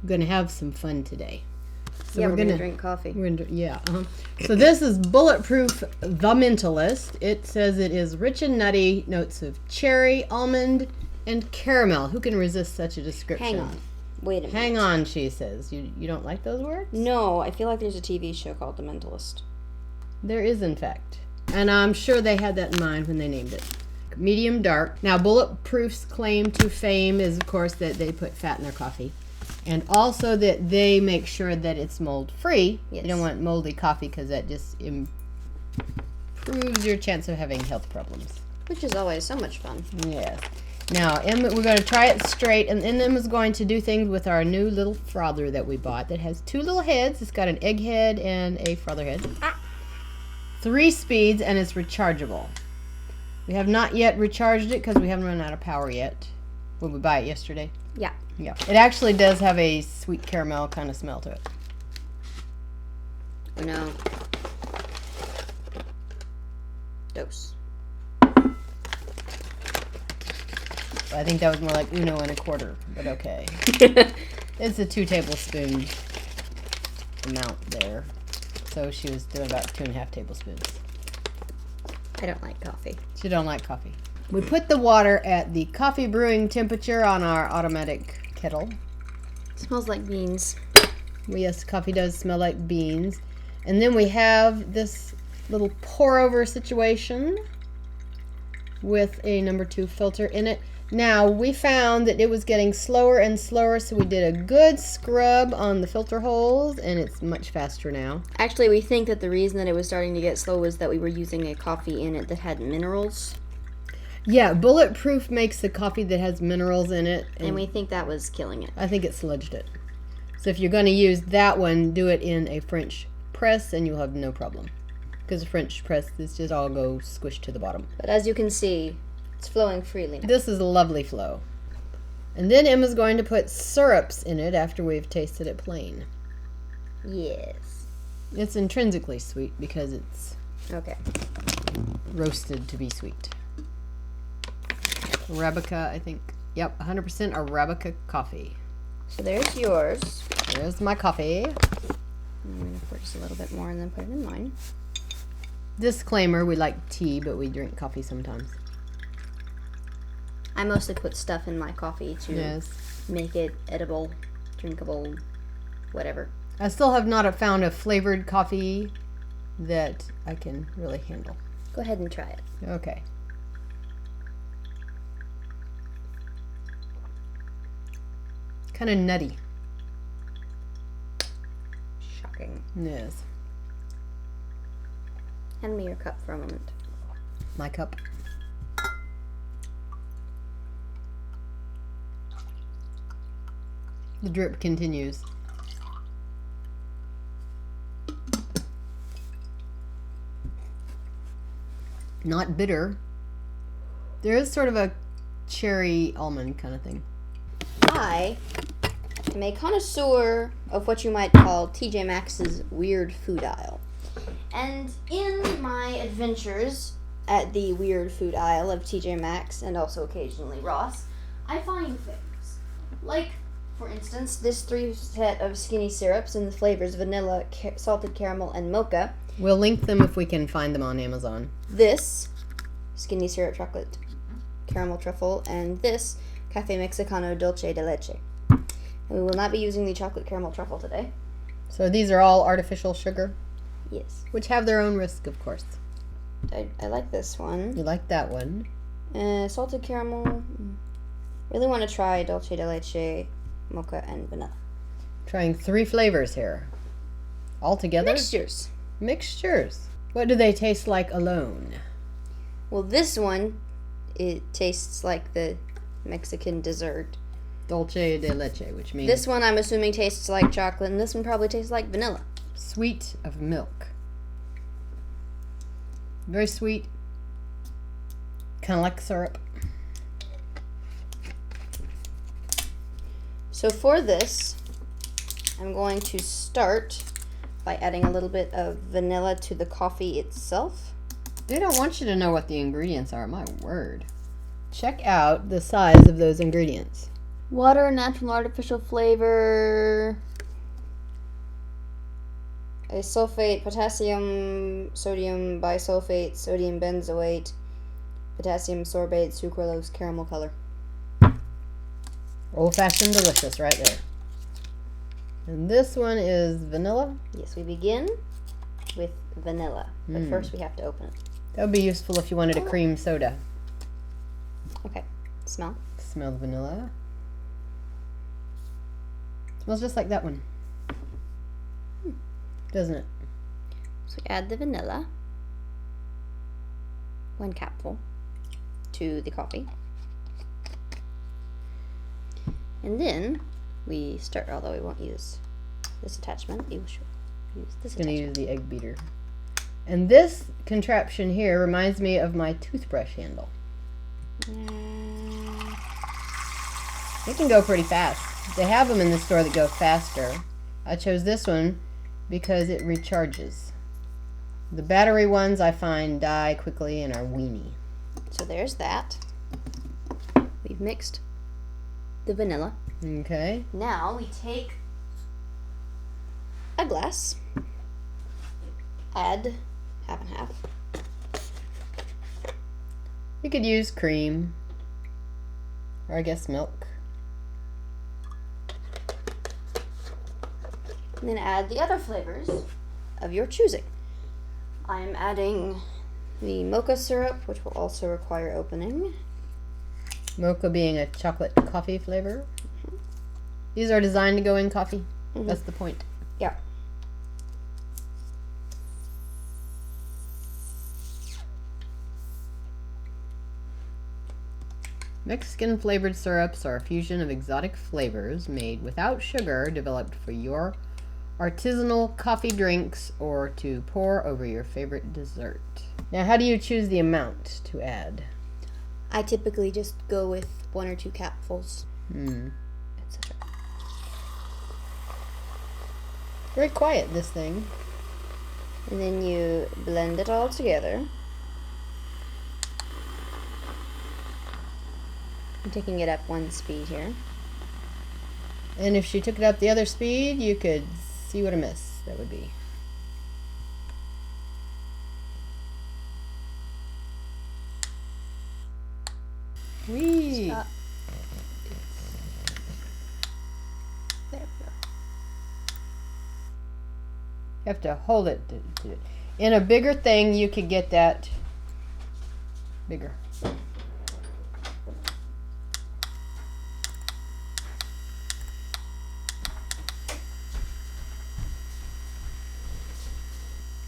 We're going to have some fun today. So we're going to drink coffee. So this is Bulletproof, the Mentalist. It says it is rich and nutty, notes of cherry, almond, and caramel. Who can resist such a description? Hang on. Wait a minute. Hang on, she says. You don't like those words? No, I feel like there's a TV show called The Mentalist. There is, in fact. And I'm sure they had that in mind when they named it. Medium dark. Now, Bulletproof's claim to fame is, of course, that they put fat in their coffee. And also that they make sure that it's mold-free. Yes. You don't want moldy coffee because that just improves your chance of having health problems. Which is always so much fun. Yes. Now, Emma, we're going to try it straight, and then Emma's going to do things with our new little frother that we bought that has 2 little heads. It's got an egg head and a frother head. 3 speeds, and it's rechargeable. We have not yet recharged it because we haven't run out of power yet. Did we buy it yesterday? Yeah. Yeah. It actually does have a sweet caramel kind of smell to it. Oh no. Dose. I think that was more like Uno and a quarter, but okay. It's a 2 tablespoon amount there. So she was doing about 2.5 tablespoons. I don't like coffee. She don't like coffee. We put the water at the coffee brewing temperature on our automatic kettle. It smells like beans. Yes, coffee does smell like beans. And then we have this little pour over situation with a number 2 filter in it. Now, we found that it was getting slower and slower, so we did a good scrub on the filter holes, and it's much faster now. Actually, we think that the reason that it was starting to get slow was that we were using a coffee in it that had minerals. Yeah, Bulletproof makes a coffee that has minerals in it. And we think that was killing it. I think it sludged it. So if you're going to use that one, do it in a French press, and you'll have no problem. Because a French press, this just all go squished to the bottom. But as you can see, it's flowing freely now. This is a lovely flow. And then Emma's going to put syrups in it after we've tasted it plain. Yes. It's intrinsically sweet because it's Okay. roasted to be sweet. Arabica, I think. Yep, 100% Arabica coffee. So there's yours. There's my coffee. I'm going to pour just a little bit more and then put it in mine. Disclaimer, we like tea, but we drink coffee sometimes. I mostly put stuff in my coffee to make it edible, drinkable, whatever. I still have not found a flavored coffee that I can really handle. Go ahead and try it. Okay. Kind of nutty. Shocking. Yes. Hand me your cup for a moment. My cup. The drip continues. Not bitter. There is sort of a cherry almond kind of thing. I am a connoisseur of what you might call TJ Maxx's weird food aisle. And in my adventures at the weird food aisle of TJ Maxx and also occasionally Ross, I find things like, for instance, this 3 set of skinny syrups in the flavors vanilla, salted caramel, and mocha. We'll link them if we can find them on Amazon. This skinny syrup chocolate caramel truffle, and this Cafe Mexicano dulce de leche. And we will not be using the chocolate caramel truffle today. So these are all artificial sugar, Yes. which have their own risk, of course. I like this one. You like that one? Salted caramel. Really want to try dulce de leche, mocha, and vanilla. Trying 3 flavors here. All together? Mixtures. Mixtures. What do they taste like alone? Well, this one, it tastes like the Mexican dessert. Dulce de leche, which means This one I'm assuming tastes like chocolate, and this one probably tastes like vanilla. sweet of milk. Very sweet. Kind of like syrup. So for this, I'm going to start by adding a little bit of vanilla to the coffee itself. They don't want you to know what the ingredients are, my word. Check out the size of those ingredients. Water, natural, artificial flavor. A sulfate, potassium, sodium bisulfate, sodium benzoate, potassium sorbate, sucralose, caramel color. Old-fashioned delicious right there. And this one is vanilla. Yes, we begin with vanilla. But first we have to open it. That would be useful if you wanted a cream soda. Okay. Smell. Smell the vanilla. Smells just like that one. Doesn't it? So we add the vanilla, 1 capful, to the coffee. And then we start, although we won't use this attachment, we will use this I'm going to use attachment. the egg beater. And this contraption here reminds me of my toothbrush handle. It can go pretty fast. They have them in the store that go faster. I chose this one because it recharges. The battery ones I find die quickly and are weeny. So there's that. We've mixed the vanilla. Okay. Now we take a glass, add half and half. You could use cream, or I guess milk. And then add the other flavors of your choosing. I'm adding the mocha syrup, which will also require opening. Mocha being a chocolate coffee flavor. These are designed to go in coffee. That's the point. Yeah. Mexican flavored syrups are a fusion of exotic flavors made without sugar, developed for your artisanal coffee drinks or to pour over your favorite dessert. Now, how do you choose the amount to add? I typically just go with 1 or 2 capfuls, etc. Very quiet, this thing. And then you blend it all together. I'm taking it up 1 speed here. And if she took it up the other speed, you could see what a mess that would be. Whee! Stop. There we go. You have to hold it. In a bigger thing, you could get that bigger.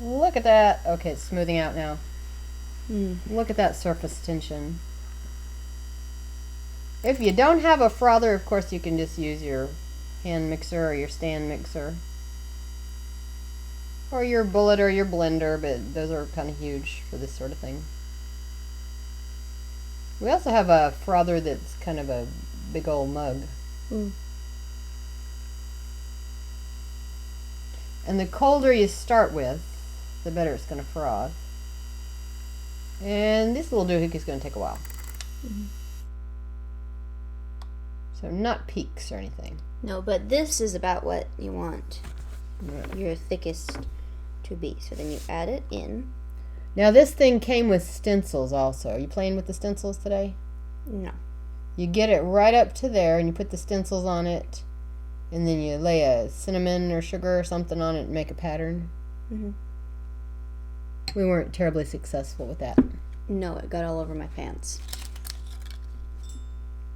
Look at that. Okay, it's smoothing out now. Look at that surface tension. If you don't have a frother, of course, you can just use your hand mixer or your stand mixer. Or your bullet or your blender, but those are kind of huge for this sort of thing. We also have a frother that's kind of a big old mug. And the colder you start with, the better it's going to froth. And this little doohickey is going to take a while. So not peaks or anything. No, but this is about what you want Yeah. your thickest to be. So then you add it in. Now this thing came with stencils also. Are you playing with the stencils today? No. You get it right up to there and you put the stencils on it. And then you lay a cinnamon or sugar or something on it and make a pattern. We weren't terribly successful with that. No, it got all over my pants.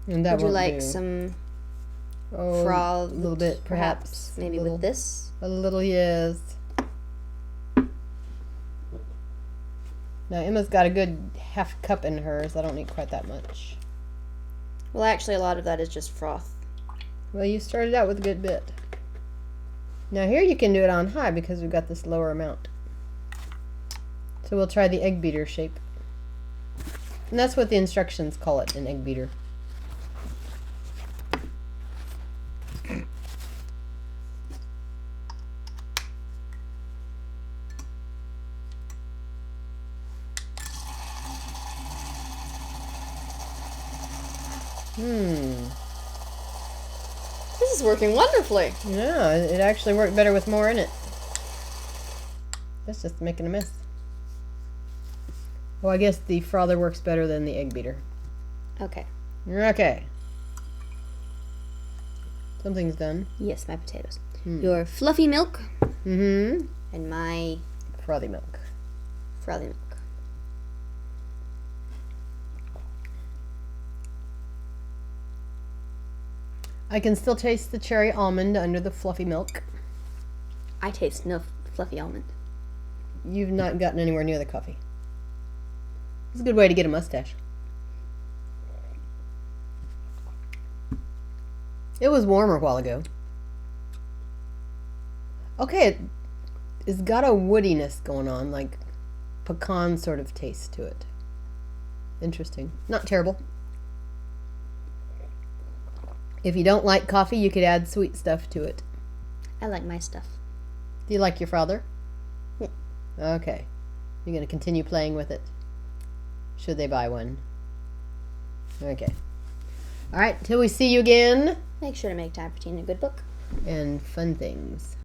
And that Would you won't like do. some Oh, froth? a little bit, perhaps. Maybe a little, with this? A little, yes. Now Emma's got a good half cup in hers. I don't need quite that much. Well, actually, a lot of that is just froth. Well, you started out with a good bit. Now here you can do it on high because we've got this lower amount. So we'll try the egg beater shape. And that's what the instructions call it, an egg beater. is working wonderfully. Yeah, it actually worked better with more in it. That's just making a mess. Oh, I guess the frother works better than the egg beater. Okay. Okay. Something's done. Yes, my potatoes. Your fluffy milk. Mm-hmm. And my Frothy milk. frothy milk. I can still taste the cherry almond under the fluffy milk. I taste no fluffy almond. You've not gotten anywhere near the coffee. It's a good way to get a mustache. It was warmer a while ago. Okay, it's got a woodiness going on, like pecan sort of taste to it. Interesting. Not terrible. If you don't like coffee, you could add sweet stuff to it. I like my stuff. Do you like your frother? Yeah. Okay. You're going to continue playing with it. Should they buy one? Okay. All right, till we see you again. Make sure to make time for tea and a good book. And fun things.